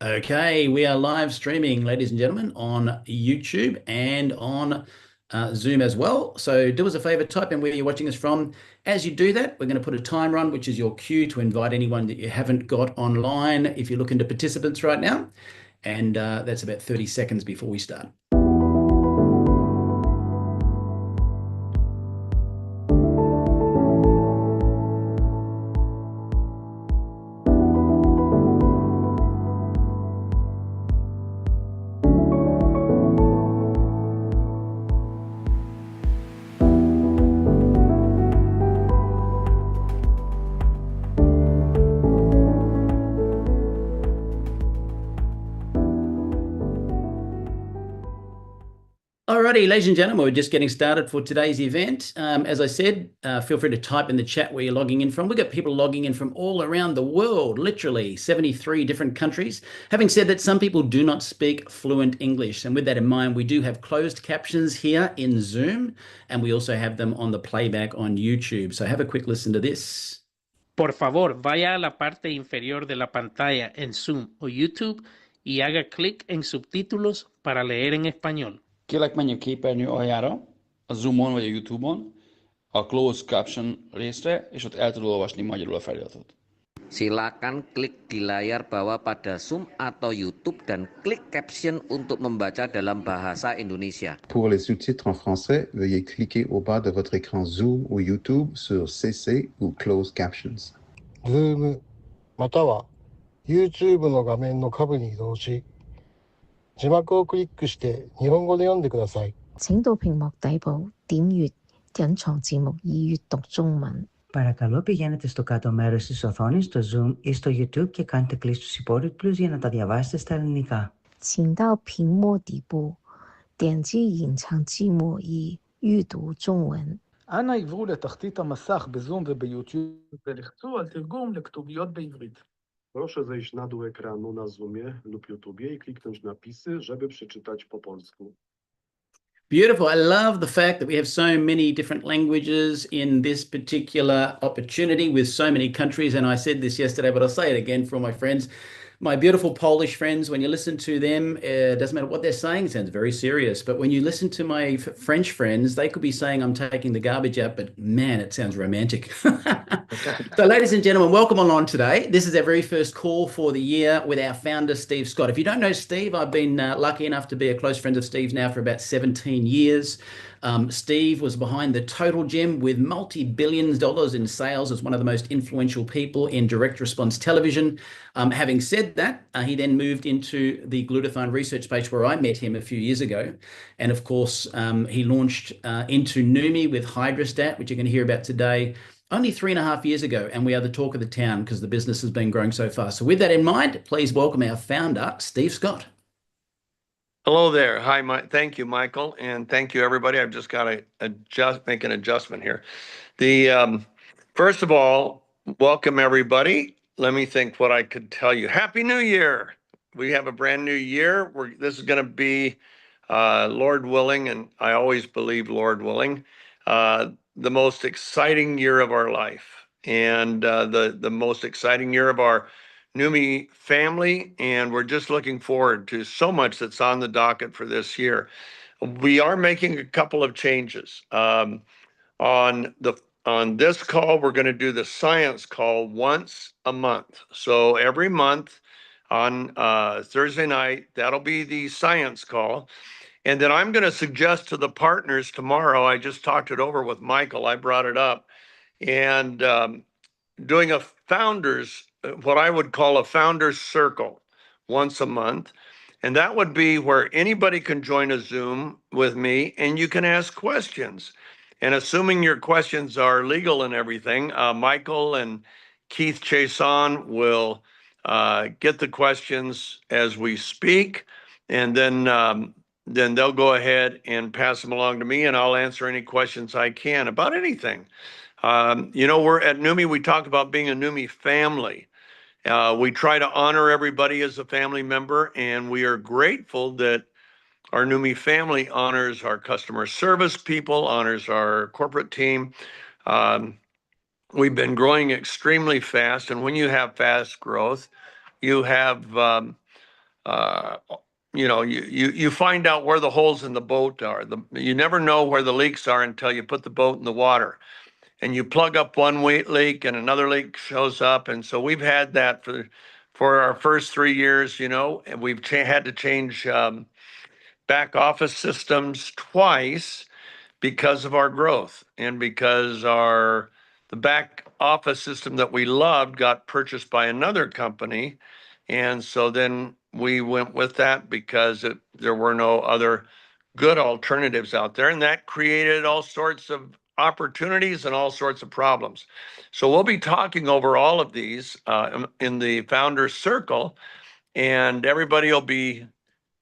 Okay, we are live streaming, ladies and gentlemen, on YouTube and on Zoom as well. So do us a favor, type in where you're watching us from. As you do that, we're going to put a timer on, which is your cue to invite anyone that you haven't got online if you're looking to participants right now. And that's about 30 seconds before we start. Alrighty, ladies and gentlemen, we're just getting started for today's event. As I said, feel free to type in the chat where you're logging in from. We've got people logging in from all around the world, literally 73 different countries. Having said that, some people do not speak fluent English. And with that in mind, we do have closed captions here in Zoom, and we also have them on the playback on YouTube. So have a quick listen to this. Por favor, vaya a la parte inferior de la pantalla en Zoom o YouTube y haga clic en subtítulos para leer en español. Kérlek, menjünk képernyő aljára, a Zoomon vagy a YouTube-on, a Closed Caption részre, és ott el tudod olvasni magyarul a feliratot. Silakan klik di layar bawah pada Zoom atau YouTube dan klik caption untuk membaca dalam bahasa Indonesia. Pour les sous-titres en français, veuillez cliquer au bas de votre écran Zoom ou YouTube sur CC ou Closed Captions. Zoom または YouTube の画面の下部に移動し、字幕をクリックして日本語で読んでください。請到屏幕底部點閱隱藏字幕以閱讀中文。Παρακαλώ πηγαίνετε στο κάτω μέρος της οθόνης, στο Zoom ή στο YouTube και κάντε κλικ στους υπότιτλους για να τα διαβάσετε στα ελληνικά. 請到屏幕底部點擊隱藏字幕以閱讀中文. אנא עברו לתחתית המסך בזום וביוטיוב ולחצו על תרגום לכתוביות בעברית. Proszę zejść na dół ekranu na Zoomie lub YouTubie i kliknąć napisy, żeby przeczytać po polsku. Beautiful. I love the fact that we have so many different languages in this particular opportunity with so many countries. And I said this yesterday, but I'll say it again for all my friends. My beautiful Polish friends, when you listen to them, it doesn't matter what they're saying, it sounds very serious. But when you listen to my French friends, they could be saying, I'm taking the garbage out, but man, it sounds romantic. So ladies and gentlemen, welcome along today. This is our very first call for the year with our founder, Steve Scott. If you don't know Steve, I've been lucky enough to be a close friend of Steve's now for about 17 years. Steve was behind the Total Gym with multi-billions dollars in sales as one of the most influential people in direct response television. Having said that, he then moved into the glutathione research space where I met him a few years ago. And of course, he launched into Numi with Hydrostat, which you're going to hear about today, only 3.5 years ago. And we are the talk of the town because the business has been growing so fast. So with that in mind, please welcome our founder, Steve Scott. Hello there. Hi, thank you, Michael, and thank you, everybody. I've just got to make an adjustment here. First of all, welcome, everybody. Let me think what I could tell you. Happy New Year. We have a brand new year. This is going to be, Lord willing, and I always believe Lord willing, the most exciting year of our life, and the most exciting year of our Numi family, and we're just looking forward to so much that's on the docket for this year. We are making a couple of changes. On this call, we're going to do the science call once a month. So every month on Thursday night, that'll be the science call. And then I'm going to suggest to the partners tomorrow, I just talked it over with Michael, I brought it up, and doing a founders, what I would call a founders circle once a month. And that would be where anybody can join a Zoom with me and you can ask questions. And assuming your questions are legal and everything, Michael and Keith Chason will get the questions as we speak. And then they'll go ahead and pass them along to me and I'll answer any questions I can about anything. We're at Numi, we talk about being a Numi family. We try to honor everybody as a family member, and we are grateful that our Numi family honors our customer service people, honors our corporate team. We've been growing extremely fast, and when you have fast growth, you have you find out where the holes in the boat are. You never know where the leaks are until you put the boat in the water. And you plug up one leak and another leak shows up. And so we've had that for our first 3 years, and we've had to change back office systems twice because of our growth and because the back office system that we loved got purchased by another company. And so then we went with that because there were no other good alternatives out there. And that created all sorts of opportunities and all sorts of problems. So we'll be talking over all of these in the Founders Circle, and everybody will be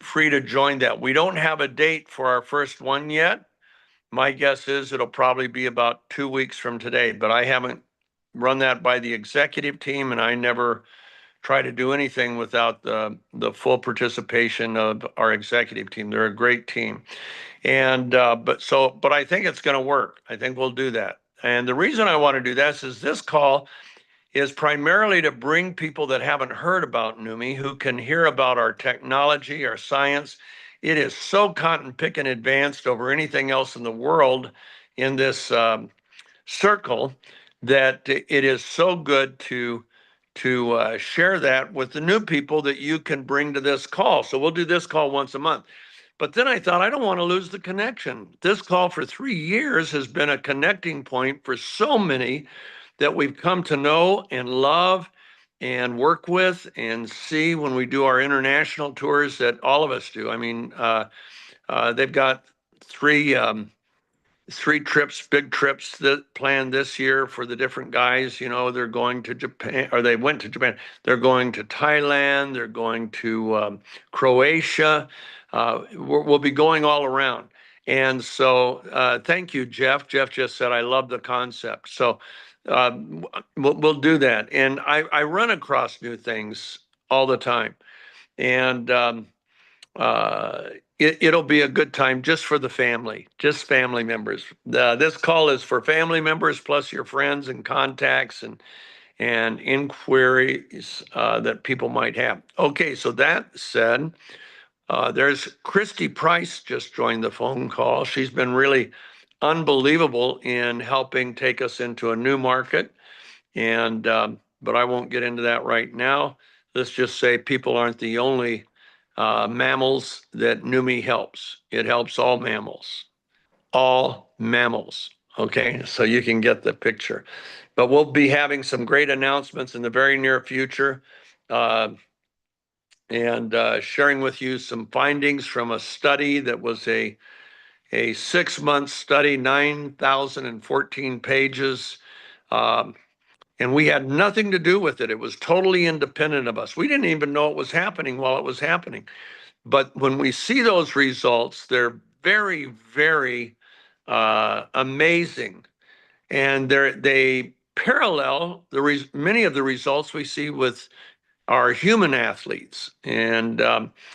free to join that. We don't have a date for our first one yet. My guess is it'll probably be about 2 weeks from today, but I haven't run that by the executive team, and I never try to do anything without the full participation of our executive team. They're a great team. And but I think it's going to work. I think we'll do that. And the reason I want to do this is this call is primarily to bring people that haven't heard about NUMMI, who can hear about our technology, our science. It is so cotton picking advanced over anything else in the world in this circle that it is so good to share that with the new people that you can bring to this call. So we'll do this call once a month. But then I thought, I don't want to lose the connection. This call for 3 years has been a connecting point for so many that we've come to know and love and work with and see when we do our international tours that all of us do. I mean, they've got three trips, big trips that planned this year for the different guys. They're going to Japan, or they went to Japan. They're going to Thailand. They're going to Croatia. We'll be going all around. And so thank you, Jeff. Jeff just said, I love the concept. So we'll do that. And I run across new things all the time. And it'll be a good time just for the family, just family members. This call is for family members plus your friends and contacts and inquiries that people might have. Okay, so that said, there's Christy Price just joined the phone call. She's been really unbelievable in helping take us into a new market. And but I won't get into that right now. Let's just say people aren't the only mammals that NUMMI helps. It helps all mammals. All mammals. Okay, so you can get the picture. But we'll be having some great announcements in the very near future. And sharing with you some findings from a study that was a 6-month study, 9,014 pages. And we had nothing to do with it. It was totally independent of us. We didn't even know it was happening while it was happening. But when we see those results, they're very, very amazing. And they parallel many of the results we see with our human athletes. And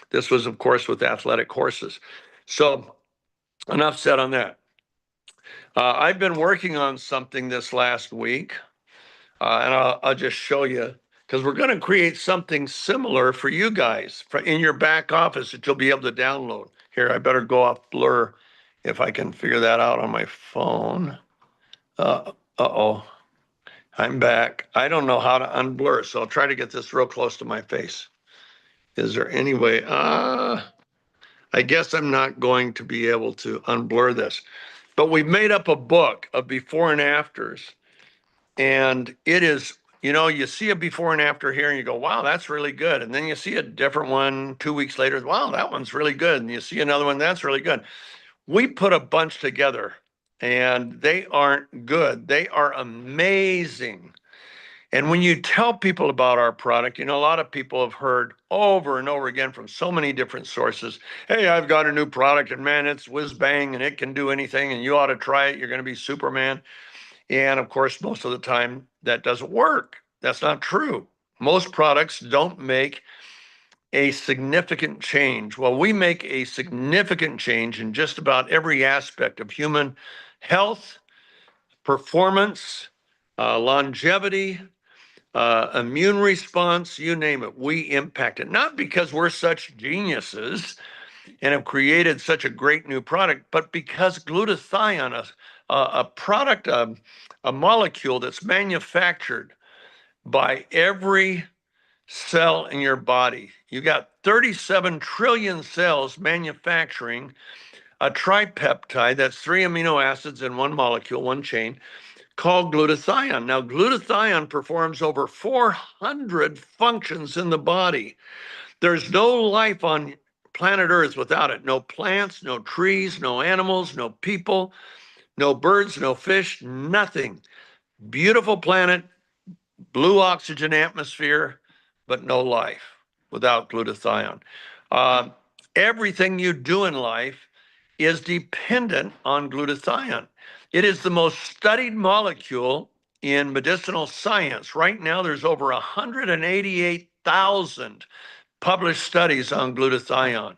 this was, of course, with athletic horses. So enough said on that. I've been working on something this last week, and I'll just show you, because we're going to create something similar for you guys in your back office that you'll be able to download. Here, I better go off Blur if I can figure that out on my phone. Uh-oh. I'm back. I don't know how to unblur, so I'll try to get this real close to my face. Is there any way? I guess I'm not going to be able to unblur this. But we've made up a book of before and afters. And it is, you see a before and after here and you go, wow, that's really good. And then you see a different one 2 weeks later. Wow, that one's really good. And you see another one, that's really good. We put a bunch together. And they aren't good. They are amazing. And when you tell people about our product, a lot of people have heard over and over again from so many different sources, hey, I've got a new product and man, it's whiz bang and it can do anything and you ought to try it. You're going to be Superman. And of course, most of the time that doesn't work. That's not true. Most products don't make a significant change. Well, we make a significant change in just about every aspect of human health, performance, longevity, immune response, you name it, we impact it. Not because we're such geniuses and have created such a great new product, but because glutathione, a product, a molecule that's manufactured by every cell in your body. You got 37 trillion cells manufacturing a tripeptide, that's 3 amino acids in one molecule, one chain, called glutathione. Now, glutathione performs over 400 functions in the body. There's no life on planet Earth without it. No plants, no trees, no animals, no people, no birds, no fish, nothing. Beautiful planet, blue oxygen atmosphere, but no life without glutathione. Everything you do in life is dependent on glutathione. It is the most studied molecule in medicinal science. Right now, there's over 188,000 published studies on glutathione.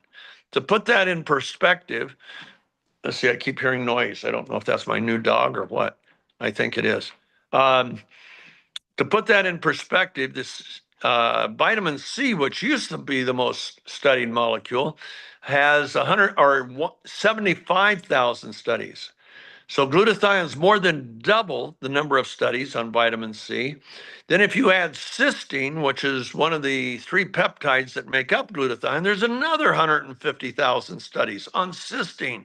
To put that in perspective, let's see, I keep hearing noise. I don't know if that's my new dog or what. I think it is. To put that in perspective, this vitamin C, which used to be the most studied molecule, has 75,000 studies. So glutathione is more than double the number of studies on vitamin C. Then if you add cysteine, which is one of the 3 peptides that make up glutathione, there's another 150,000 studies on cysteine.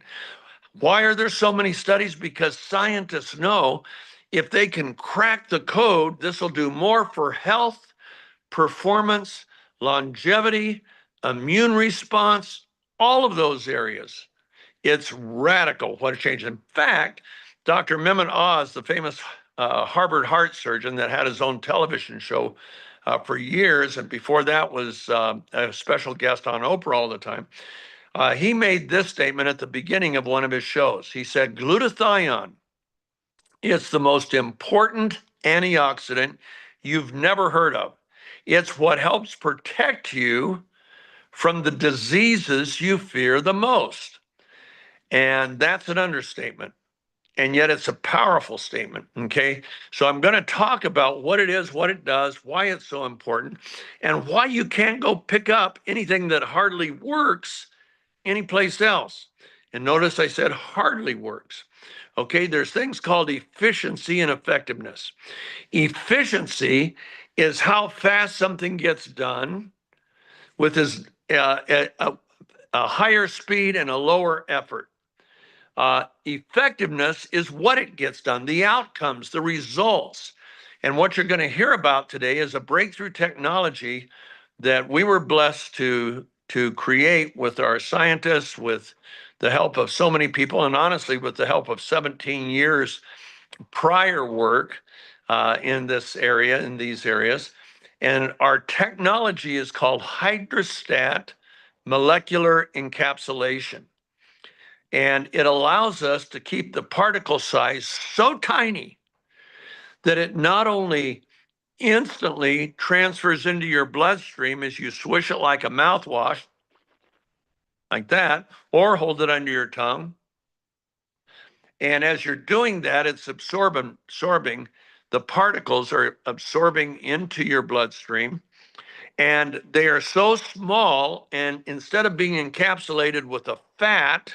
Why are there so many studies? Because scientists know if they can crack the code, this will do more for health, performance, longevity, immune response, all of those areas. It's radical what a change. In fact, Dr. Mehmet Oz, the famous Harvard heart surgeon that had his own television show for years, and before that was a special guest on Oprah all the time, he made this statement at the beginning of one of his shows. He said, glutathione is the most important antioxidant you've never heard of. It's what helps protect you from the diseases you fear the most. And that's an understatement. And yet it's a powerful statement, okay? So I'm going to talk about what it is, what it does, why it's so important, and why you can't go pick up anything that hardly works anyplace else. And notice I said hardly works. Okay, there's things called efficiency and effectiveness. Efficiency is how fast something gets done with a higher speed and a lower effort. Effectiveness is what it gets done, the outcomes, the results. And what you're going to hear about today is a breakthrough technology that we were blessed to create with our scientists, with the help of so many people, and honestly, with the help of 17 years prior work in this area, in these areas. And our technology is called hydrostat molecular encapsulation. And it allows us to keep the particle size so tiny that it not only instantly transfers into your bloodstream as you swish it like a mouthwash, like that, or hold it under your tongue. And as you're doing that, it's absorbing, the particles are absorbing into your bloodstream. And they are so small, and instead of being encapsulated with a fat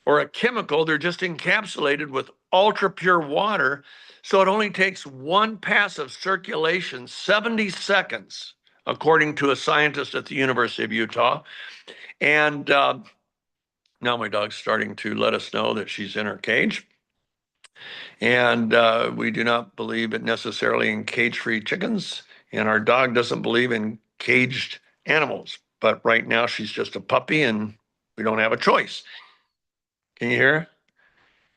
or a chemical, they're just encapsulated with ultra pure water. So it only takes one pass of circulation, 70 seconds, according to a scientist at the University of Utah. And now my dog's starting to let us know that she's in her cage. And we do not believe it necessarily in cage-free chickens. And our dog doesn't believe in caged animals. But right now she's just a puppy and we don't have a choice. Can you hear her?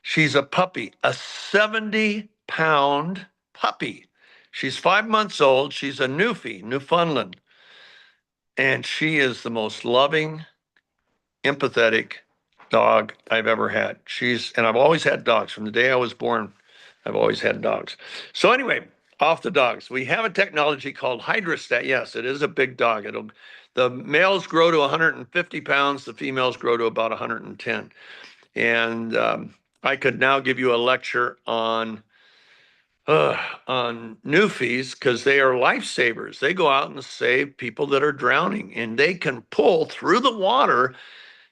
She's a puppy, a 70-pound puppy. She's 5 months old. She's a Newfie, Newfoundland. And she is the most loving, empathetic dog I've ever had. And I've always had dogs. From the day I was born, I've always had dogs. So anyway, off the dogs. We have a technology called hydrostat. Yes, it is a big dog. The males grow to 150 pounds. The females grow to about 110. And I could now give you a lecture on on Newfies because they are lifesavers. They go out and save people that are drowning, and they can pull through the water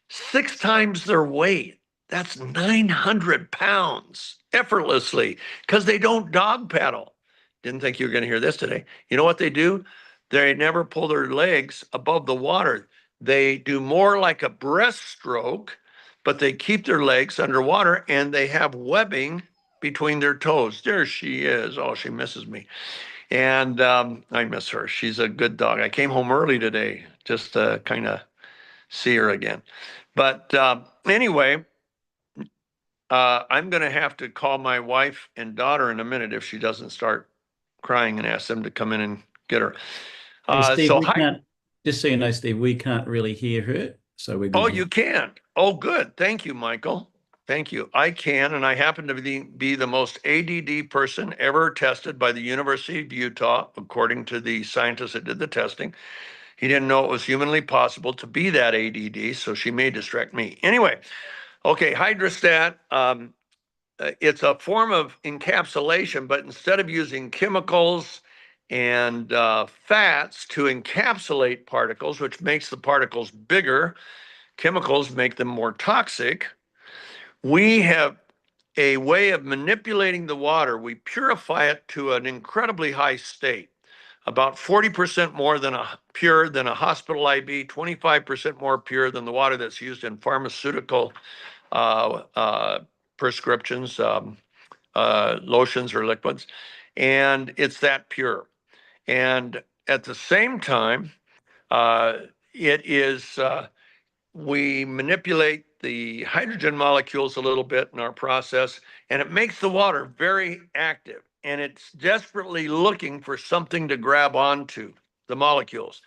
6 times their weight. That's 900 pounds effortlessly because they don't dog paddle. Didn't think you were going to hear this today. You know what they do? They never pull their legs above the water. They do more like a breaststroke, but they keep their legs underwater and they have webbing between their toes. There she is. Oh, she misses me. And I miss her. She's a good dog. I came home early today just to kind of see her again. But anyway, I'm going to have to call my wife and daughter in a minute if she doesn't start crying and ask them to come in and get her. Hey, Steve, So we hi. can't, just so you know, Steve, we can't really hear her. So we're good. Oh, you can. Oh, good. Thank you, Michael. Thank you. I can, and I happen to be the most ADD person ever tested by the University of Utah, according to the scientist that did the testing. He didn't know it was humanly possible to be that ADD, so she may distract me. Anyway, okay, hydrostat. It's a form of encapsulation, but instead of using chemicals and fats to encapsulate particles, which makes the particles bigger, chemicals make them more toxic. We have a way of manipulating the water. We purify it to an incredibly high state, about 40% more than pure than a hospital IV, 25% more pure than the water that's used in pharmaceutical prescriptions, lotions or liquids. And it's that pure. And at the same time, we manipulate the hydrogen molecules a little bit in our process, and it makes the water very active. And it's desperately looking for something to grab onto, the molecules.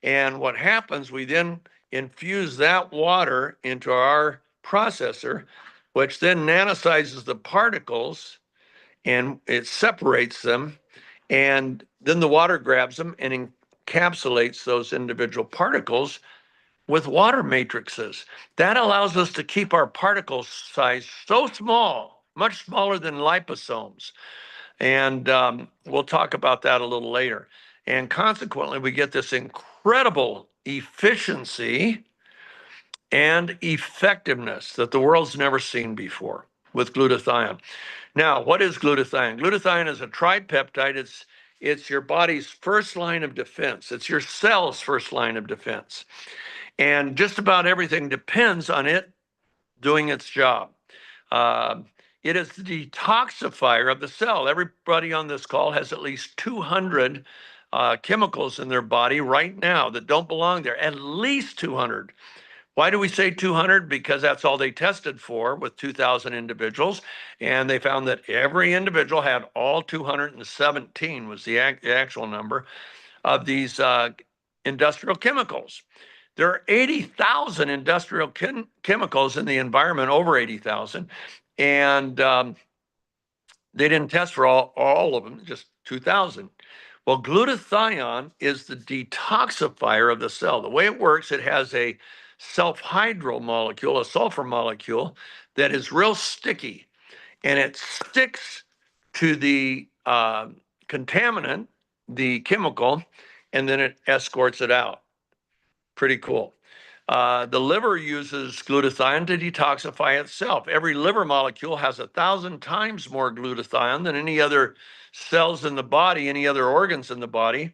And what happens, we then infuse that water into our processor, which then nanosizes the particles and it separates them. And then the water grabs them and encapsulates those individual particles with water matrices. That allows us to keep our particle size so small, much smaller than liposomes. And we'll talk about that a little later. And consequently, we get this incredible efficiency and effectiveness that the world's never seen before with glutathione. Now, what is glutathione? Glutathione is a tripeptide. It's your body's first line of defense. It's your cell's first line of defense. And just about everything depends on it doing its job. It is the detoxifier of the cell. Everybody on this call has at least 200 chemicals in their body right now that don't belong there, at least 200. Why do we say 200? Because that's all they tested for with 2,000 individuals. And they found that every individual had all 217 was the actual number of these industrial chemicals. There are 80,000 industrial chemicals in the environment, over 80,000. And they didn't test for all of them, just 2,000. Well, glutathione is the detoxifier of the cell. The way it works, it has a self-hydryl molecule, a sulfur molecule, that is real sticky. And it sticks to the contaminant, the chemical, and then it escorts it out. Pretty cool. The liver uses glutathione to detoxify itself. Every liver molecule has 1,000 times more glutathione than any other cells in the body, any other organs in the body,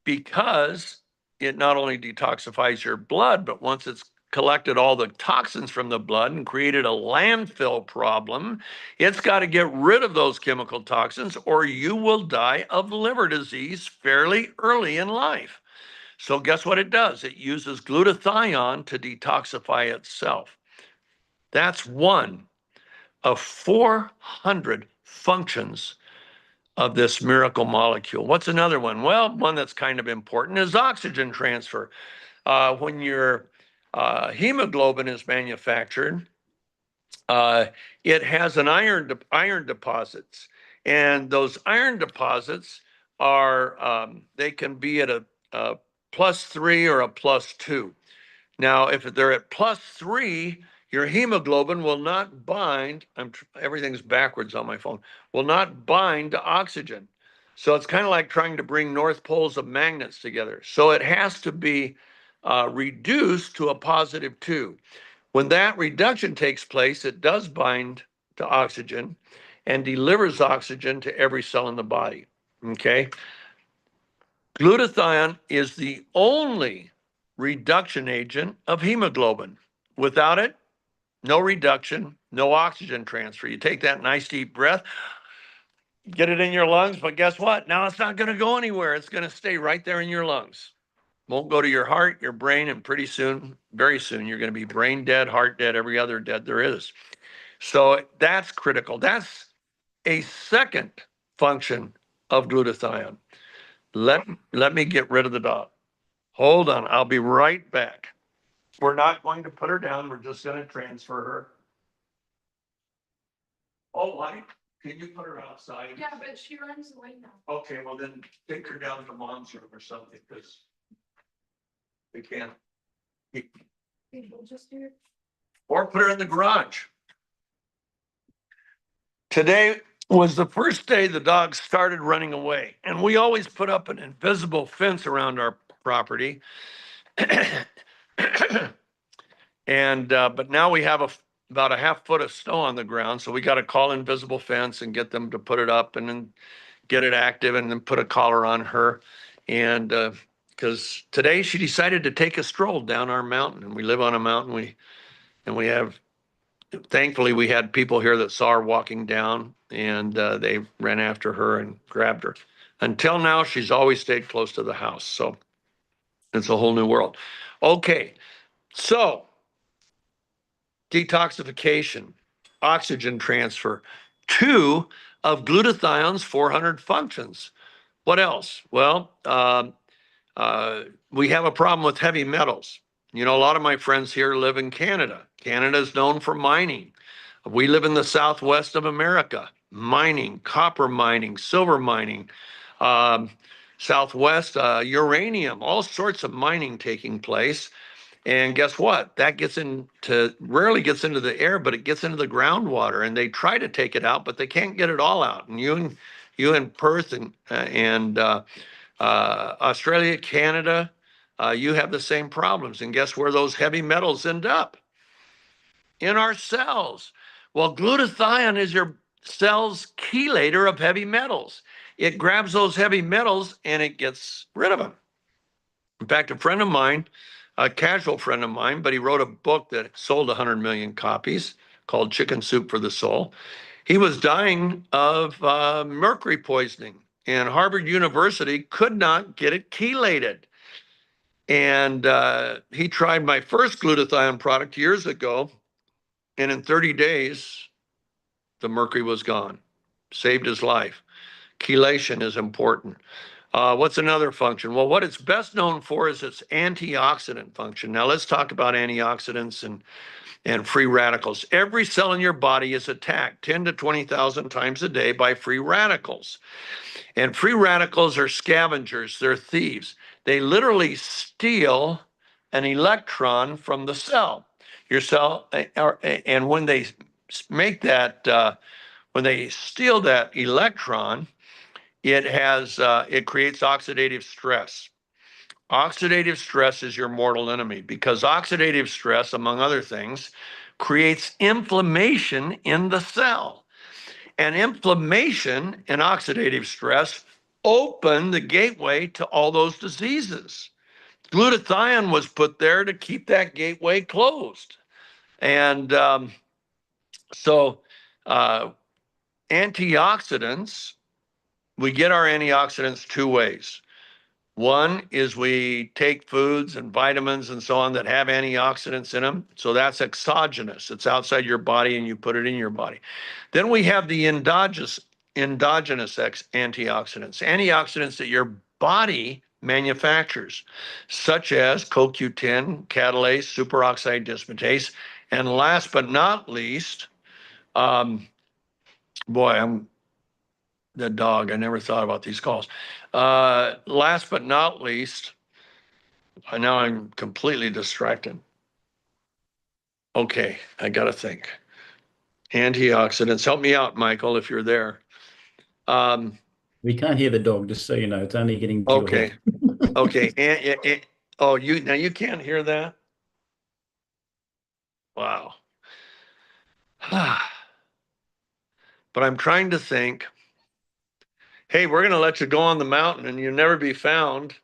because it not only detoxifies your blood, but once it's collected all the toxins from the blood and created a landfill problem, it's got to get rid of those chemical toxins or you will die of liver disease fairly early in life. So guess what it does? It uses glutathione to detoxify itself. That's one of 400 functions of this miracle molecule. What's another one? Well, one that's kind of important is oxygen transfer. When your hemoglobin is manufactured, it has an iron deposits. And those iron deposits are, they can be at a +3 or a +2. Now, if they're at +3, your hemoglobin will not bind, everything's backwards on my phone, will not bind to oxygen. So it's kind of like trying to bring north poles of magnets together. So it has to be reduced to a +2. When that reduction takes place, it does bind to oxygen and delivers oxygen to every cell in the body. Okay. Glutathione is the only reduction agent of hemoglobin. Without it, no reduction, no oxygen transfer. You take that nice deep breath, get it in your lungs, but guess what? Now it's not going to go anywhere. It's going to stay right there in your lungs. Won't go to your heart, your brain, and pretty soon, very soon, you're going to be brain dead, heart dead, every other dead there is. So that's critical. That's a second function of glutathione. Let me get rid of the dog. Hold on, I'll be right back. We're not going to put her down. We're just going to transfer her. Oh, Mike, can you put her outside? Yeah, but she runs away now. Okay, well then take her down to mom's room or something, because we can't. We'll just do it. Or put her in the garage. Today was the first day the dog started running away, and we always put up an invisible fence around our property. And but now we have about a half foot of snow on the ground, so we got to call invisible fence and get them to put it up and then get it active and then put a collar on her. And because today she decided to take a stroll down our mountain, and we live on a mountain. We have, thankfully, we had people here that saw her walking down, and they ran after her and grabbed her. Until now, she's always stayed close to the house. So it's a whole new world. Okay, so detoxification, oxygen transfer, 2 of glutathione's 400 functions. What else? Well, we have a problem with heavy metals. You know, a lot of my friends here live in Canada. Canada is known for mining. We live in the southwest of America, mining, copper mining, silver mining, southwest, uranium, all sorts of mining taking place. And guess what? That rarely gets into the air, but it gets into the groundwater, and they try to take it out, but they can't get it all out. And you in Perth and Australia, Canada, you have the same problems. And guess where those heavy metals end up? In our cells. Well, glutathione is your cell's chelator of heavy metals. It grabs those heavy metals and it gets rid of them. In fact, a friend of mine, a casual friend of mine, but he wrote a book that sold 100 million copies called Chicken Soup for the Soul. He was dying of mercury poisoning, and Harvard University could not get it chelated. And he tried my first glutathione product years ago, and in 30 days, the mercury was gone. Saved his life. Chelation is important. What's another function? Well, what it's best known for is its antioxidant function. Now let's talk about antioxidants and free radicals. Every cell in your body is attacked 10 to 20,000 times a day by free radicals. And free radicals are scavengers, they're thieves. They literally steal an electron from the cell. Your cell, and when they make that, when they steal that electron, it creates oxidative stress. Oxidative stress is your mortal enemy, because oxidative stress, among other things, creates inflammation in the cell. And inflammation and oxidative stress open the gateway to all those diseases. Glutathione was put there to keep that gateway closed. And antioxidants, we get our antioxidants 2 ways. One is we take foods and vitamins and so on that have antioxidants in them. So that's exogenous. It's outside your body and you put it in your body. Then we have the endogenous antioxidants, antioxidants that your body manufactures, such as CoQ10, catalase, superoxide dismutase, and last but not least, the dog, I never thought about these calls. Last but not least, now I'm completely distracted. Okay, I gotta think. Antioxidants. Help me out, Michael, if you're there. We can't hear the dog, just so you know. It's only getting to your Okay. head. Okay. Oh, you can't hear that? Wow. But I'm trying to think. Hey, we're gonna let you go on the mountain and you'll never be found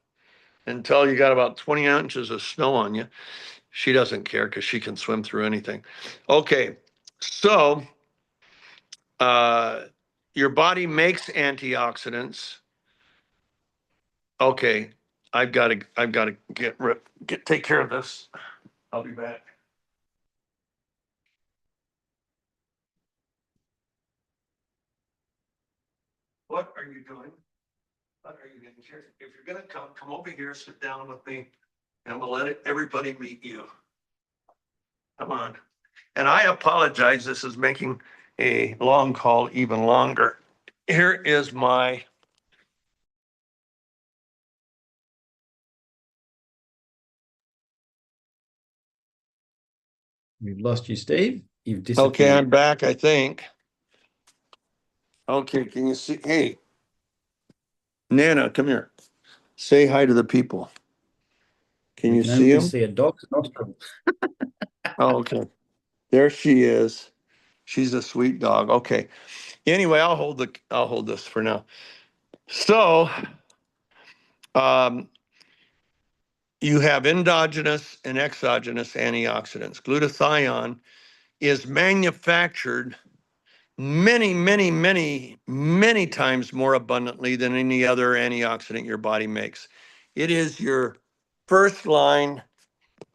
until you got about 20 inches of snow on you. She doesn't care because she can swim through anything. Okay, so your body makes antioxidants. Okay, I've got to take care of this. I'll be back. What are you doing? What are you doing here? If you're gonna come over here, sit down with me, and we'll let everybody meet you. Come on. And I apologize. This is making a long call even longer. Here is my. We've lost you, Steve. You've disappeared. Okay, I'm back, I think. Okay, can you see? Hey, Nana, come here. Say hi to the people. Can you can see only him? see a dog's nostril. Oh, okay. There she is. She's a sweet dog. Okay. Anyway, I'll hold this for now. So, you have endogenous and exogenous antioxidants. Glutathione is manufactured many times more abundantly than any other antioxidant your body makes. It is your first line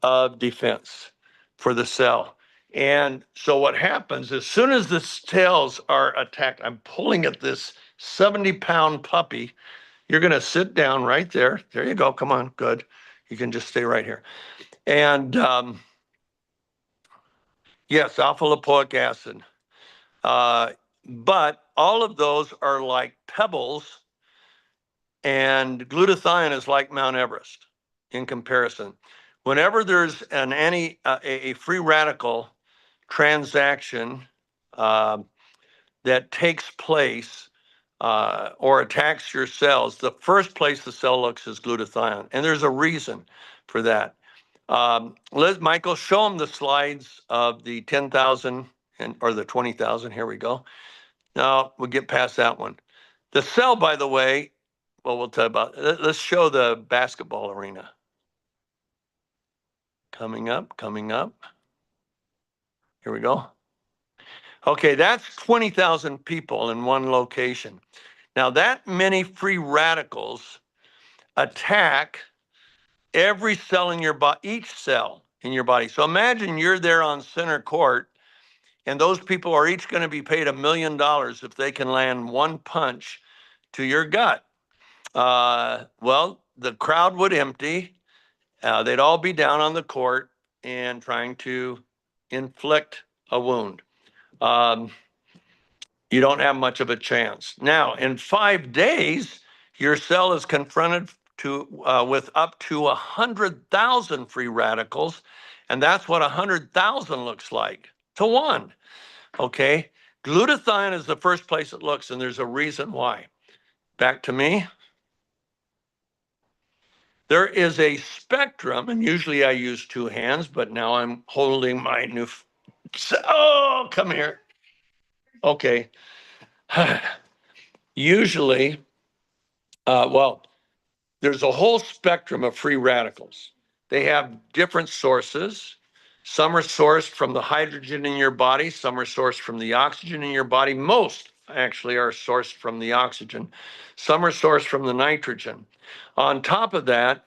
of defense for the cell. And so what happens, as soon as the cells are attacked, I'm pulling at this 70-pound puppy. You're going to sit down right there. There you go. Come on. Good. You can just stay right here. And yes, alpha lipoic acid. But all of those are like pebbles, and glutathione is like Mount Everest in comparison. Whenever there's a free radical transaction that takes place or attacks your cells, the first place the cell looks is glutathione, and there's a reason for that. Michael, show them the slides of the 10,000 or the 20,000. Here we go. Now we'll get past that one. The cell, by the way, well, we'll tell you about. Let's show the basketball arena. Coming up. Here we go. Okay, that's 20,000 people in one location. Now that many free radicals attack every cell in your body, each cell in your body. So imagine you're there on center court, and those people are each going to be paid $1 million if they can land one punch to your gut. Well, the crowd would empty. They'd all be down on the court and trying to inflict a wound. You don't have much of a chance. Now, in 5 days, your cell is confronted with up to 100,000 free radicals, and that's what 100,000 looks like to one. Okay, glutathione is the first place it looks, and there's a reason why. Back to me. There is a spectrum, and usually I use two hands, but now I'm holding my new. Oh, come here. Okay. Usually, well, there's a whole spectrum of free radicals. They have different sources. Some are sourced from the hydrogen in your body. Some are sourced from the oxygen in your body. Most actually are sourced from the oxygen. Some are sourced from the nitrogen. On top of that,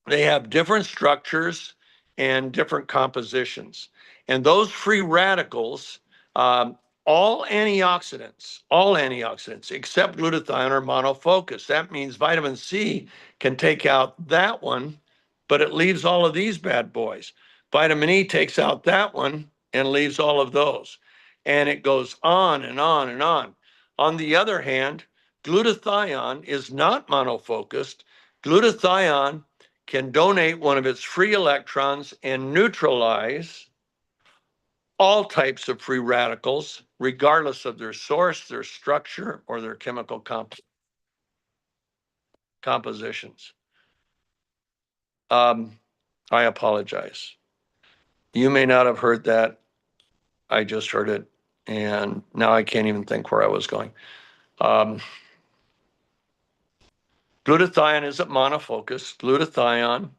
they have different structures and different compositions. And those free radicals, all antioxidants except glutathione are monofocus. That means vitamin C can take out that one, but it leaves all of these bad boys. Vitamin E takes out that one and leaves all of those. And it goes on and on and on. On the other hand, glutathione is not monofocused. Glutathione can donate one of its free electrons and neutralize all types of free radicals, regardless of their source, their structure, or their chemical compositions. I apologize. You may not have heard that. I just heard it, and now I can't even think where I was going. Glutathione isn't monofocus. Glutathione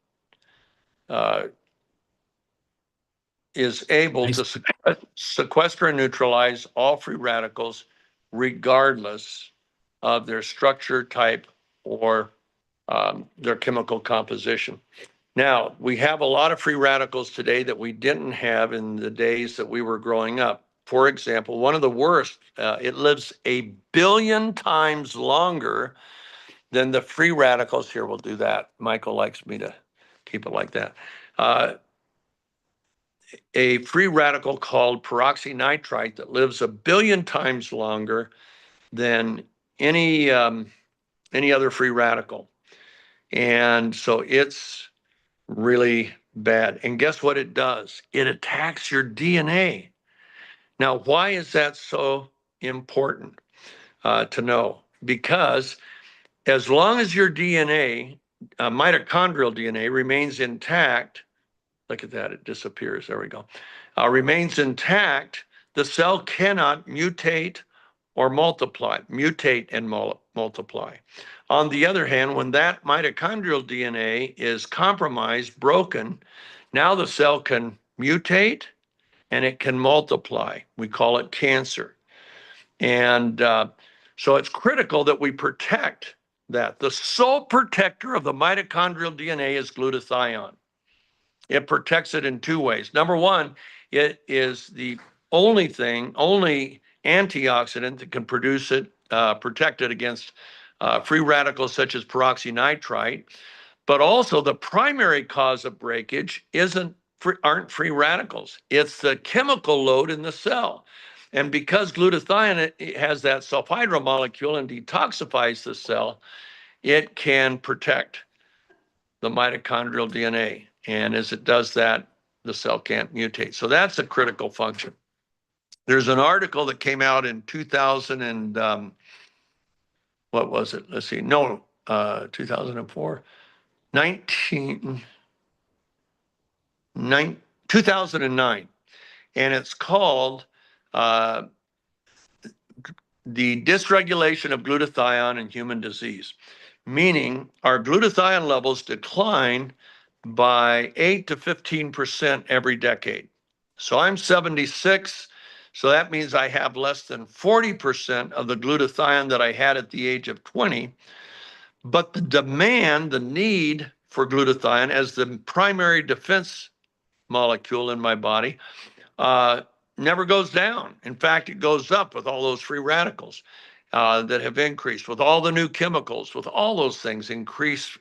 is able to sequester and neutralize all free radicals regardless of their structure, type, or their chemical composition. Now, we have a lot of free radicals today that we didn't have in the days that we were growing up. For example, one of the worst, it lives 1 billion times longer than the free radicals. Here, we'll do that. Michael likes me to keep it like that. A free radical called peroxynitrite that lives 1 billion times longer than any other free radical. And so it's really bad. And guess what it does? It attacks your DNA. Now, why is that so important to know? Because as long as your DNA, mitochondrial DNA, remains intact, look at that, it disappears, there we go, remains intact, the cell cannot mutate or multiply, mutate and multiply. On the other hand, when that mitochondrial DNA is compromised, broken, now the cell can mutate and it can multiply. We call it cancer. And so it's critical that we protect that. The sole protector of the mitochondrial DNA is glutathione. It protects it in 2 ways. Number one, it is the only antioxidant that can produce it, protect it against free radicals such as peroxynitrite. But also the primary cause of breakage aren't free radicals. It's the chemical load in the cell. And because glutathione has that sulfhydryl molecule and detoxifies the cell, it can protect the mitochondrial DNA. And as it does that, the cell can't mutate. So that's a critical function. There's an article that came out in 2000 and what was it? Let's see. No, 2004. 2009. And it's called The Dysregulation of Glutathione in Human Disease, meaning our glutathione levels decline by 8 to 15% every decade. So I'm 76, so that means I have less than 40% of the glutathione that I had at the age of 20. But the demand, the need for glutathione as the primary defense molecule in my body never goes down. In fact, it goes up with all those free radicals that have increased, with all the new chemicals, with all those things increase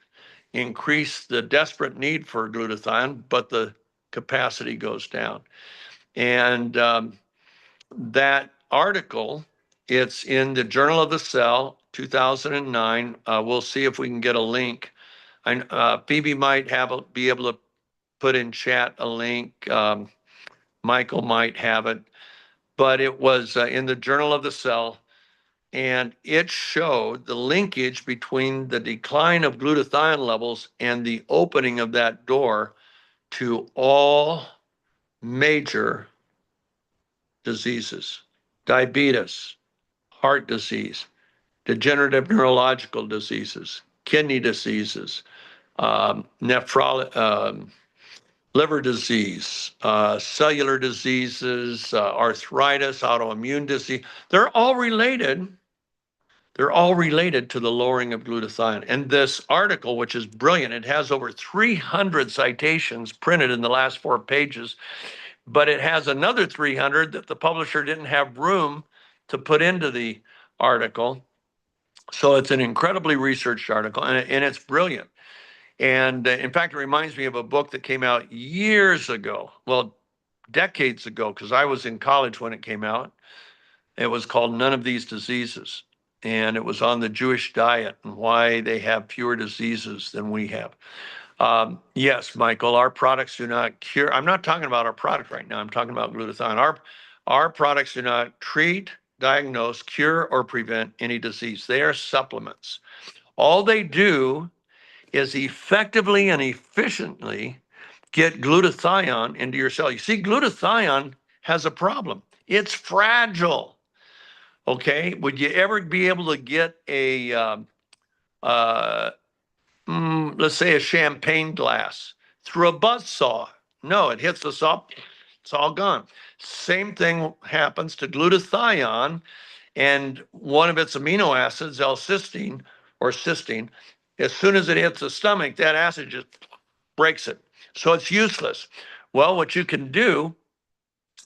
the desperate need for glutathione, but the capacity goes down. And that article, it's in the Journal of the Cell, 2009. We'll see if we can get a link. Phoebe might be able to put in chat a link. Michael might have it. But it was in the Journal of the Cell, and it showed the linkage between the decline of glutathione levels and the opening of that door to all major diseases: diabetes, heart disease, degenerative neurological diseases, kidney diseases, liver disease, cellular diseases, arthritis, autoimmune disease. They're all related. They're all related to the lowering of glutathione. And this article, which is brilliant, it has over 300 citations printed in the last 4 pages, but it has another 300 that the publisher didn't have room to put into the article. So it's an incredibly researched article, and it's brilliant. And in fact, it reminds me of a book that came out years ago, well, decades ago, because I was in college when it came out. It was called None of These Diseases. And it was on the Jewish diet and why they have fewer diseases than we have. Yes, Michael, our products do not cure. I'm not talking about our product right now. I'm talking about glutathione. Our products do not treat, diagnose, cure, or prevent any disease. They are supplements. All they do is effectively and efficiently get glutathione into your cell. You see, glutathione has a problem. It's fragile. Okay, would you ever be able to get a let's say a champagne glass through a buzzsaw? No, it hits the saw, it's all gone. Same thing happens to glutathione, and one of its amino acids, L-cysteine or cysteine, as soon as it hits the stomach, that acid just breaks it. So it's useless. Well, what you can do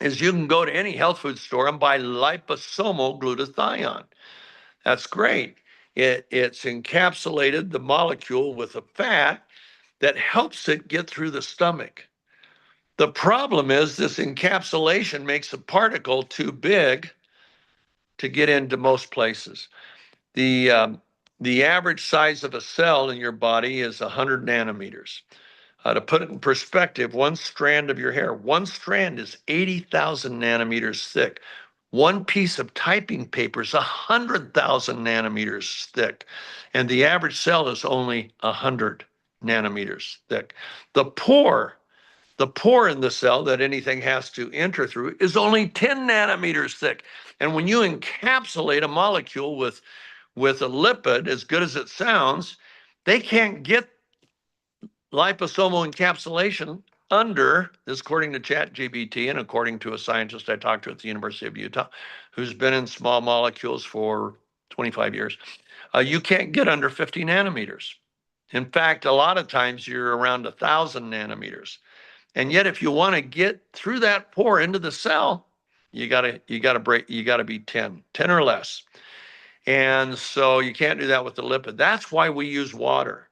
is you can go to any health food store and buy liposomal glutathione. That's great. It's encapsulated the molecule with a fat that helps it get through the stomach. The problem is this encapsulation makes a particle too big to get into most places. The average size of a cell in your body is 100 nanometers. To put it in perspective, one strand of your hair, one strand is 80,000 nanometers thick. One piece of typing paper is 100,000 nanometers thick, and the average cell is only 100 nanometers thick. The pore in the cell that anything has to enter through is only 10 nanometers thick. And when you encapsulate a molecule with a lipid, as good as it sounds, they can't get liposomal encapsulation under this, according to ChatGPT and according to a scientist I talked to at the University of Utah, who's been in small molecules for 25 years. You can't get under 50 nanometers. In fact, a lot of times you're around 1,000 nanometers. And yet, if you want to get through that pore into the cell, you gotta be 10 or less. And so you can't do that with the lipid. That's why we use water.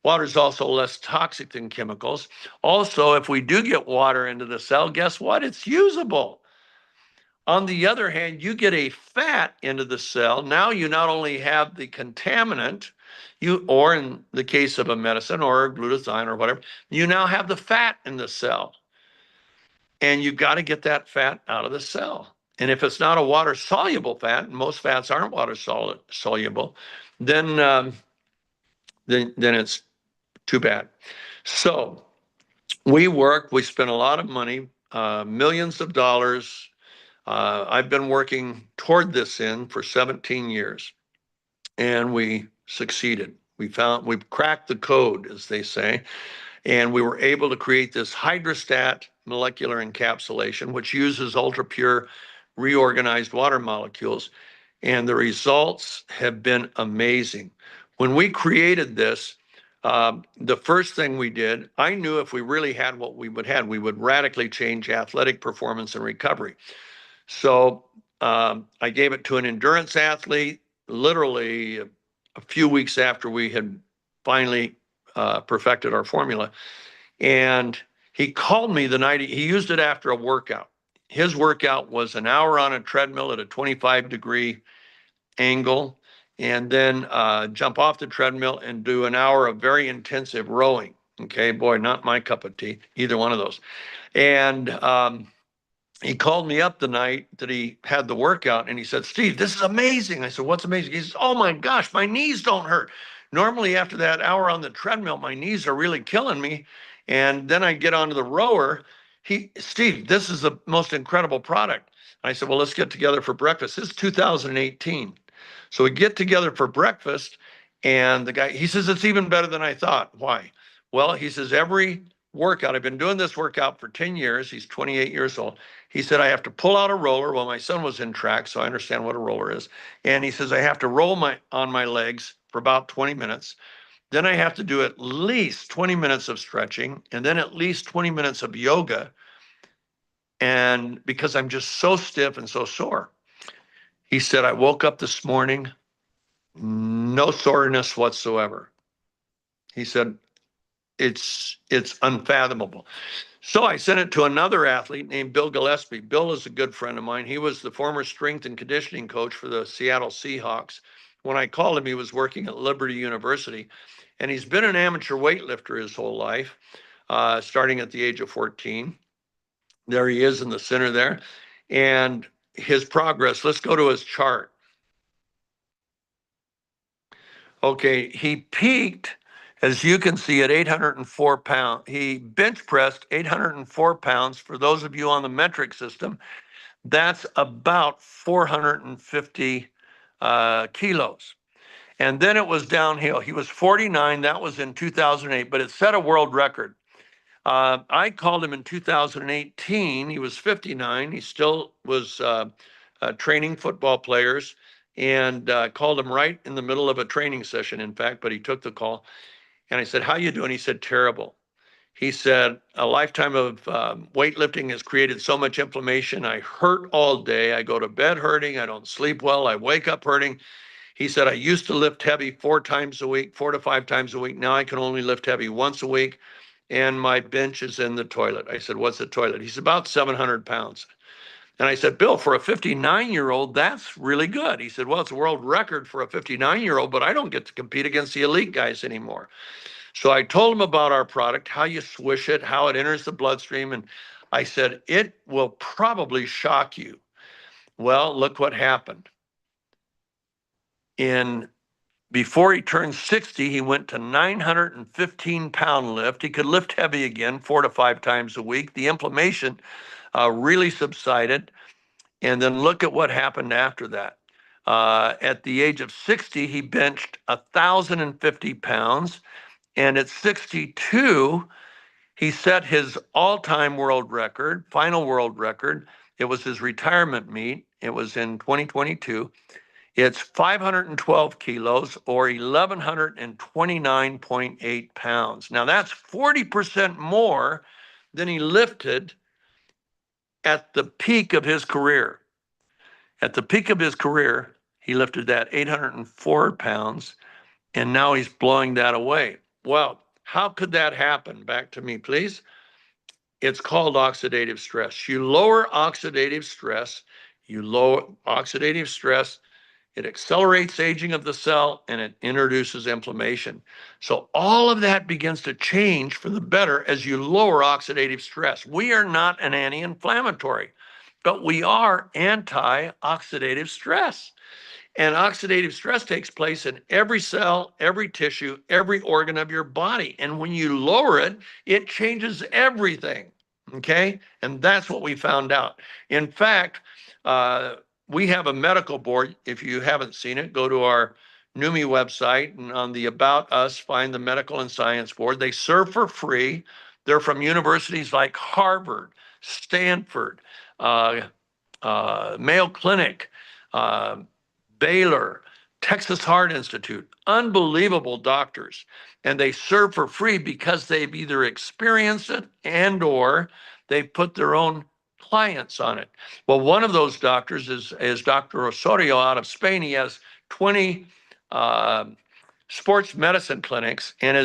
Water is also less toxic than chemicals. Also, if we do get water into the cell, guess what? It's usable. On the other hand, you get a fat into the cell. Now you not only have the contaminant, or in the case of a medicine or a glutathione or whatever, you now have the fat in the cell. And you've got to get that fat out of the cell. And if it's not a water-soluble fat, and most fats aren't water-soluble, then it's too bad. So we spend a lot of money, millions of dollars. I've been working toward this end for 17 years, and we succeeded. We cracked the code, as they say, and we were able to create this hydrostat molecular encapsulation, which uses ultra-pure reorganized water molecules, and the results have been amazing. When we created this, the first thing we did, I knew if we really had what we would radically change athletic performance and recovery. So I gave it to an endurance athlete literally a few weeks after we had finally perfected our formula. And he called me the night, he used it after a workout. His workout was an hour on a treadmill at a 25-degree angle, and then jump off the treadmill and do an hour of very intensive rowing. Okay, boy, not my cup of tea, either one of those. And he called me up the night that he had the workout, and he said, "Steve, this is amazing." I said, "What's amazing?" He says, "Oh my gosh, my knees don't hurt. Normally after that hour on the treadmill, my knees are really killing me. And then I get onto the rower. Steve, this is the most incredible product." I said, "Well, let's get together for breakfast." This is 2018. So we get together for breakfast, and the guy, he says, "It's even better than I thought." Why? Well, he says, every workout, I've been doing this workout for 10 years. He's 28 years old. He said, I have to pull out a roller. Well, my son was in track, so I understand what a roller is. And he says, I have to roll on my legs for about 20 minutes. Then I have to do at least 20 minutes of stretching, and then at least 20 minutes of yoga. And because I'm just so stiff and so sore. He said, I woke up this morning, no soreness whatsoever. He said, it's unfathomable. So I sent it to another athlete named Bill Gillespie. Bill is a good friend of mine. He was the former strength and conditioning coach for the Seattle Seahawks. When I called him, he was working at Liberty University, and he's been an amateur weightlifter his whole life, starting at the age of 14. There he is in the center there. And his progress, let's go to his chart. Okay, he peaked, as you can see, at 804 pounds. He bench pressed 804 pounds. For those of you on the metric system, that's about 450 kilos. And then it was downhill. He was 49. That was in 2008, but it set a world record. I called him in 2018. He was 59. He still was training football players, and called him right in the middle of a training session, in fact, but he took the call. And I said, "How you doing?" He said, "Terrible." He said, "A lifetime of weightlifting has created so much inflammation. I hurt all day. I go to bed hurting. I don't sleep well. I wake up hurting." He said, "I used to lift heavy 4 times a week, 4 to 5 times a week. Now I can only lift heavy once a week. And my bench is in the toilet." I said, "What's the toilet?" He said, "About 700 pounds. And I said, "Bill, for a 59-year-old, that's really good." He said, "Well, it's a world record for a 59-year-old, but I don't get to compete against the elite guys anymore." So I told him about our product, how you swish it, how it enters the bloodstream. And I said, "It will probably shock you." Well, look what happened. Before he turned 60, he went to 915-pound lift. He could lift heavy again 4 to 5 times a week. The inflammation really subsided. And then look at what happened after that. At the age of 60, he benched 1,050 pounds. And at 62, he set his all-time world record, final world record. It was his retirement meet. It was in 2022. It's 512 kilos, or 1,129.8 pounds. Now, that's 40% more than he lifted at the peak of his career. At the peak of his career, he lifted that 804 pounds, and now he's blowing that away. Well, how could that happen? Back to me, please. It's called oxidative stress. You lower oxidative stress, it accelerates aging of the cell, and it introduces inflammation. So all of that begins to change for the better as you lower oxidative stress. We are not an anti-inflammatory, but we are anti-oxidative stress. And oxidative stress takes place in every cell, every tissue, every organ of your body. And when you lower it, it changes everything. Okay? And that's what we found out. In fact, we have a medical board. If you haven't seen it, go to our NUMMI website, and on the About Us, find the Medical and Science Board. They serve for free. They're from universities like Harvard, Stanford, Mayo Clinic, Baylor, Texas Heart Institute, unbelievable doctors. And they serve for free because they've either experienced it and or they've put their own clients on it. Well, one of those doctors is Dr. Osorio out of Spain. He has 20 sports medicine clinics, and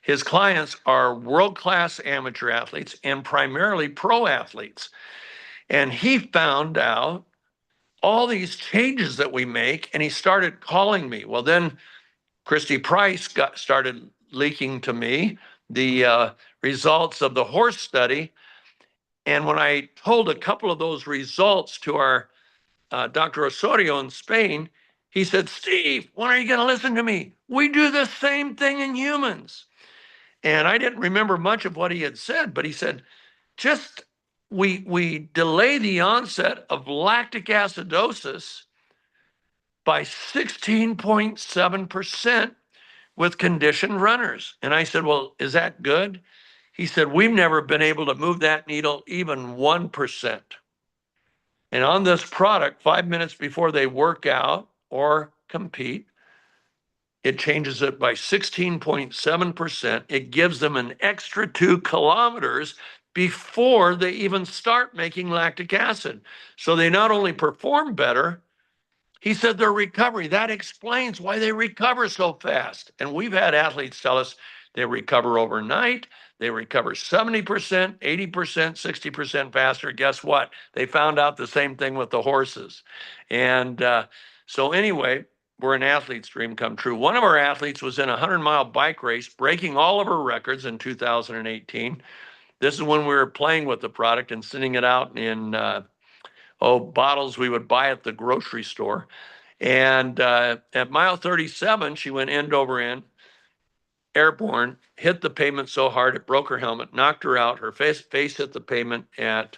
his clients are world-class amateur athletes and primarily pro athletes. And he found out all these changes that we make, and he started calling me. Well, then Christy Price started leaking to me the results of the horse study. And when I told a couple of those results to our Dr. Osorio in Spain, he said, "Steve, when are you going to listen to me? We do the same thing in humans." And I didn't remember much of what he had said, but he said, we delay the onset of lactic acidosis by 16.7% with conditioned runners. And I said, "Well, is that good?" He said, "We've never been able to move that needle even 1%. And on this product, 5 minutes before they work out or compete, it changes it by 16.7%. It gives them an extra 2 kilometers before they even start making lactic acid. So they not only perform better," he said, "their recovery, that explains why they recover so fast." And we've had athletes tell us they recover overnight. They recover 70%, 80%, 60% faster. Guess what? They found out the same thing with the horses. And so anyway, were an athlete's dream come true. One of our athletes was in a 100-mile bike race, breaking all of her records in 2018. This is when we were playing with the product and sending it out in bottles we would buy at the grocery store. And at mile 37, she went end over end, airborne, hit the pavement so hard it broke her helmet, knocked her out. Her face hit the pavement at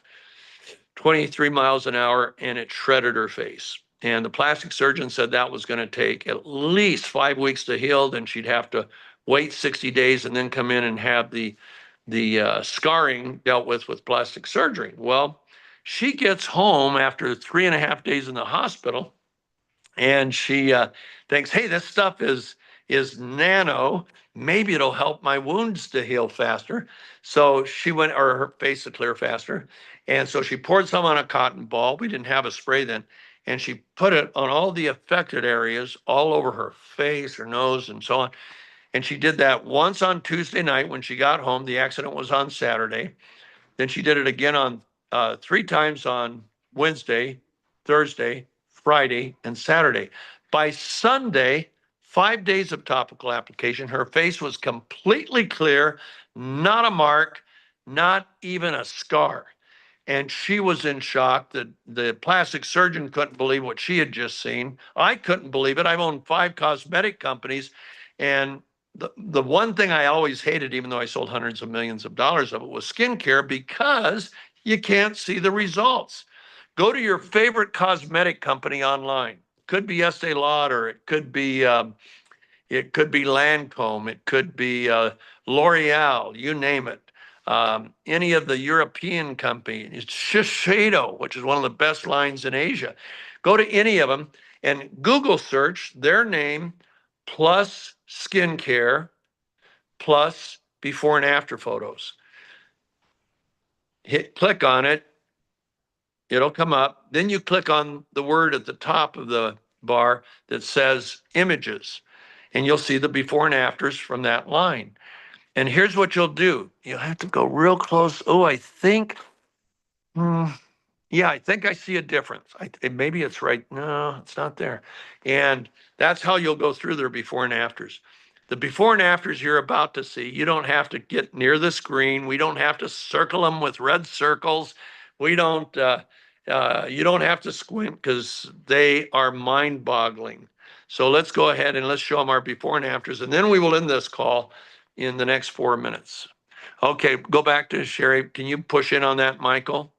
23 miles an hour, and it shredded her face. And the plastic surgeon said that was going to take at least 5 weeks to heal. Then she'd have to wait 60 days and then come in and have the scarring dealt with plastic surgery. Well, she gets home after 3.5 days in the hospital, and she thinks, hey, this stuff is nano. Maybe it'll help my wounds to heal faster. So she went, or her face to clear faster. And so she poured some on a cotton ball. We didn't have a spray then. And she put it on all the affected areas, all over her face, her nose, and so on. And she did that once on Tuesday night when she got home. The accident was on Saturday. Then she did it again on 3 times on Wednesday, Thursday, Friday, and Saturday. By Sunday, 5 days of topical application, her face was completely clear, not a mark, not even a scar. And she was in shock. The plastic surgeon couldn't believe what she had just seen. I couldn't believe it. I've owned 5 cosmetic companies, and the one thing I always hated, even though I sold hundreds of millions of dollars of it, was skincare, because you can't see the results. Go to your favorite cosmetic company online. Could be Estee Lauder, it could be Lancome, it could be L'Oreal, you name it. Any of the European companies, Shiseido, which is one of the best lines in Asia. Go to any of them and Google search their name plus skincare plus before and after photos. Click on it. It'll come up. Then you click on the word at the top of the bar that says images, and you'll see the before and afters from that line. And here's what you'll do. You'll have to go real close. Oh, I think, yeah, I think I see a difference. Maybe it's right. No, it's not there. And that's how you'll go through their before and afters. The before and afters you're about to see, you don't have to get near the screen. We don't have to circle them with red circles. We don't, you don't have to squint, because they are mind-boggling. So let's go ahead and let's show them our before and afters, and then we will end this call in the next 4 minutes. Okay, go back to Sherry. Can you push in on that, Michael?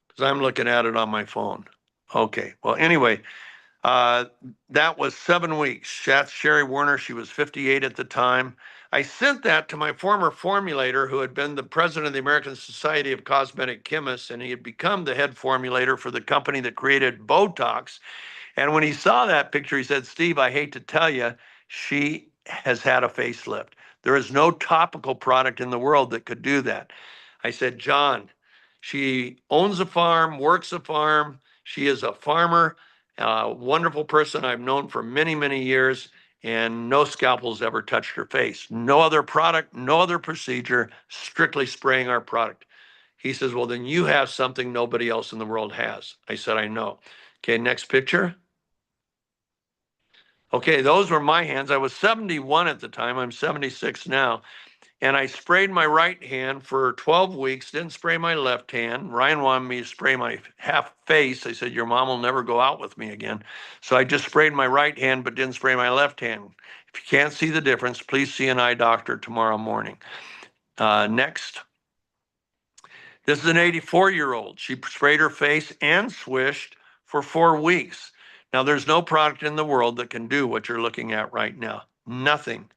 Because I'm looking at it on my phone. Okay, well, anyway, that was 7 weeks. That's Sherry Werner. She was 58 at the time. I sent that to my former formulator, who had been the president of the American Society of Cosmetic Chemists, and he had become the head formulator for the company that created Botox. And when he saw that picture, he said, Steve, I hate to tell you, she has had a facelift. There is no topical product in the world that could do that. I said, John, she owns a farm, works a farm. She is a farmer, a wonderful person I've known for many, many years, and no scalpels ever touched her face. No other product, no other procedure, strictly spraying our product. He says, well, then you have something nobody else in the world has. I said, I know. Okay, next picture. Okay, those were my hands. I was 71 at the time. I'm 76 now. And I sprayed my right hand for 12 weeks, didn't spray my left hand. Ryan wanted me to spray my half face. I said, your mom will never go out with me again. So I just sprayed my right hand, but didn't spray my left hand. If you can't see the difference, please see an eye doctor tomorrow morning. Next. This is an 84-year-old. She sprayed her face and swished for 4 weeks. Now, there's no product in the world that can do what you're looking at right now. Nothing.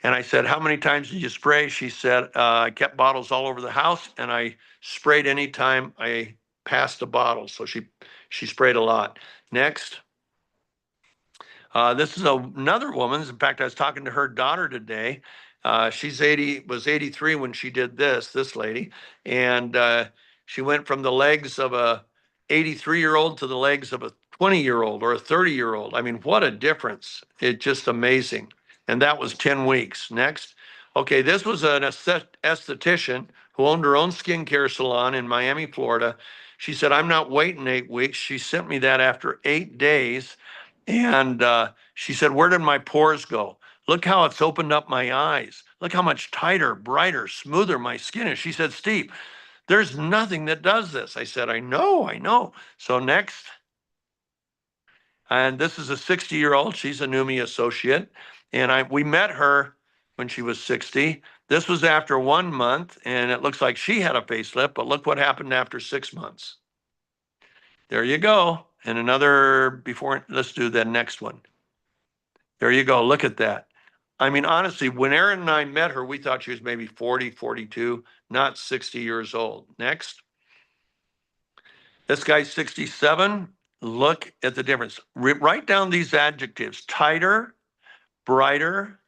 And I said, how many times did you spray? She said, I kept bottles all over the house, and I sprayed anytime I passed a bottle. So she sprayed a lot. Next. This is another woman. In fact, I was talking to her daughter today. She's 83 when she did this lady. And she went from the legs of a 83-year-old to the legs of a 20-year-old or a 30-year-old. I mean, what a difference. It's just amazing. And that was 10 weeks. Next. Okay, this was an esthetician who owned her own skincare salon in Miami, Florida. She said, I'm not waiting 8 weeks. She sent me that after 8 days. And she said, where did my pores go? Look how it's opened up my eyes. Look how much tighter, brighter, smoother my skin is. She said, Steve, there's nothing that does this. I said, I know. So next. And this is a 60-year-old. She's a NUMMI associate. And we met her when she was 60. This was after 1 month, and it looks like she had a facelift, but look what happened after 6 months. There you go. And another before, let's do the next one. There you go. Look at that. I mean, honestly, when Erin and I met her, we thought she was maybe 40, 42, not 60 years old. Next. This guy's 67. Look at the difference. Write down these adjectives: tighter, brighter,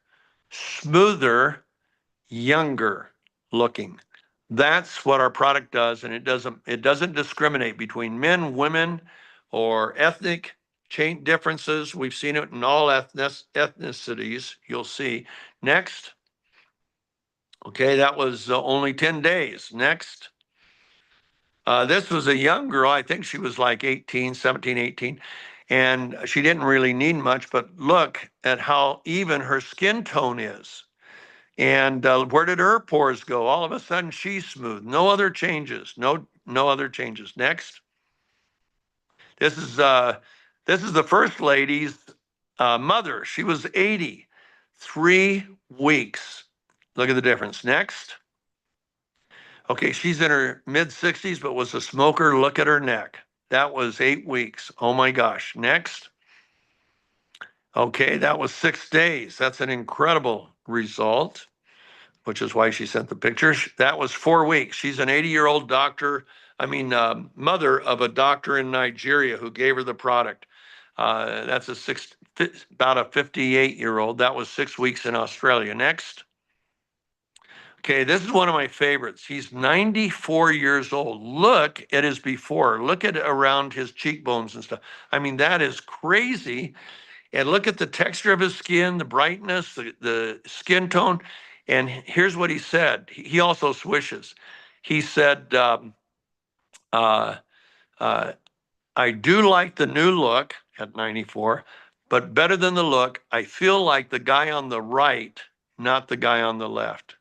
smoother, younger looking. That's what our product does, and it doesn't discriminate between men, women, or ethnic differences. We've seen it in all ethnicities. You'll see. Next. Okay, that was only 10 days. Next. This was a young girl. I think she was like 18, 17, 18. And she didn't really need much, but look at how even her skin tone is. And where did her pores go? All of a sudden, she's smooth. No other changes. No other changes. Next. This is the first lady's mother. She was 80, 3 weeks. Look at the difference. Next. Okay, she's in her mid-60s, but was a smoker. Look at her neck. That was 8 weeks. Oh my gosh. Next. Okay, that was 6 days. That's an incredible result, which is why she sent the pictures. That was 4 weeks. She's an 80-year-old mother of a doctor in Nigeria who gave her the product. That's about a 58-year-old. That was 6 weeks in Australia. Next. Okay, this is one of my favorites. He's 94 years old. Look at his before. Look at around his cheekbones and stuff. I mean, that is crazy. And look at the texture of his skin, the brightness, the skin tone. And here's what he said. He also swishes. He said, I do like the new look at 94, but better than the look, I feel like the guy on the right, not the guy on the left.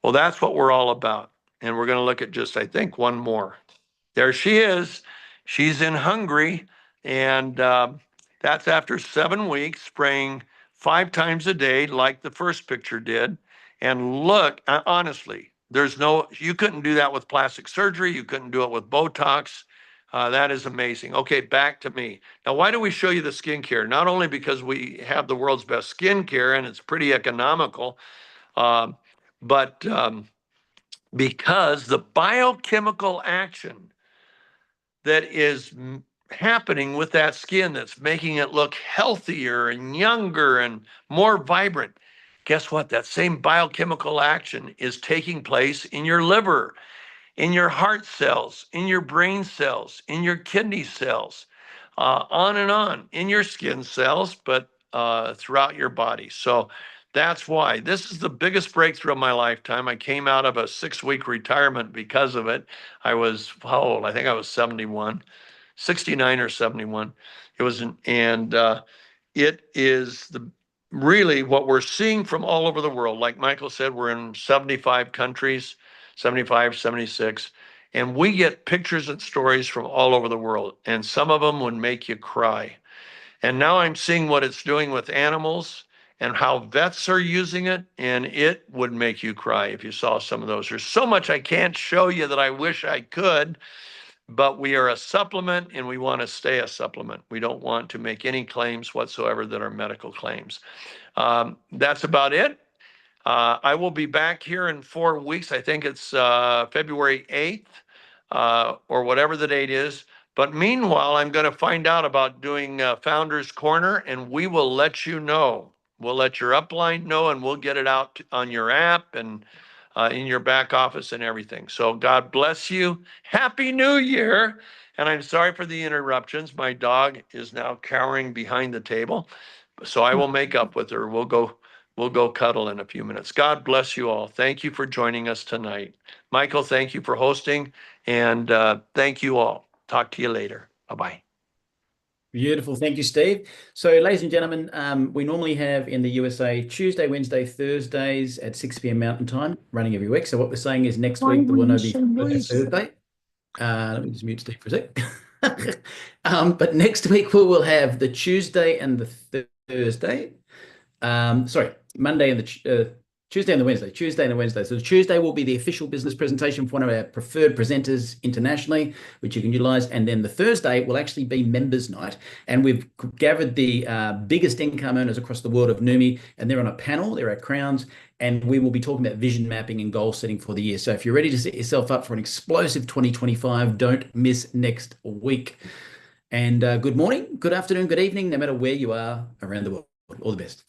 Well, that's what we're all about. And we're going to look at just, I think, one more. There she is. She's in Hungary. And that's after 7 weeks, spraying 5 times a day like the first picture did. And look, honestly, you couldn't do that with plastic surgery. You couldn't do it with Botox. That is amazing. Okay, back to me. Now, why do we show you the skincare? Not only because we have the world's best skincare and it's pretty economical, but because the biochemical action that is happening with that skin that's making it look healthier and younger and more vibrant, guess what? That same biochemical action is taking place in your liver, in your heart cells, in your brain cells, in your kidney cells, on and on, in your skin cells, but throughout your body. So that's why this is the biggest breakthrough of my lifetime. I came out of a 6-week retirement because of it. I was, how old? I think I was 71, 69 or 71. It is really what we're seeing from all over the world. Like Michael said, we're in 75 countries, 75, 76. And we get pictures and stories from all over the world. And some of them would make you cry. And now I'm seeing what it's doing with animals and how vets are using it. And it would make you cry if you saw some of those. There's so much I can't show you that I wish I could. But we are a supplement and we want to stay a supplement. We don't want to make any claims whatsoever that are medical claims. That's about it. I will be back here in 4 weeks. I think it's February 8th or whatever the date is. But meanwhile, I'm going to find out about doing Founders Corner, and we will let you know. We'll let your upline know, and we'll get it out on your app and in your back office and everything. So God bless you. Happy New Year. And I'm sorry for the interruptions. My dog is now cowering behind the table. So I will make up with her. We'll go we'll go cuddle in a few minutes. God bless you all. Thank you for joining us tonight. Michael, thank you for hosting, and thank you all. Talk to you later. Bye-bye. Beautiful. Thank you, Steve. So, ladies and gentlemen, we normally have in the USA Tuesday, Wednesday, Thursdays at 6 p.m. Mountain Time, running every week. So what we're saying is next week there will no be Thursday. Let me just mute Steve for a sec. But next week we will have the Tuesday and the Thursday. Monday and the Tuesday and the Wednesday. Tuesday and the Wednesday. So the Tuesday will be the official business presentation for one of our preferred presenters internationally, which you can utilize. And then the Thursday will actually be members night. And we've gathered the biggest income earners across the world of Numi, and they're on a panel, they're at Crowns, and we will be talking about vision mapping and goal setting for the year. So if you're ready to set yourself up for an explosive 2025, don't miss next week. And good morning, good afternoon, good evening, no matter where you are around the world. All the best.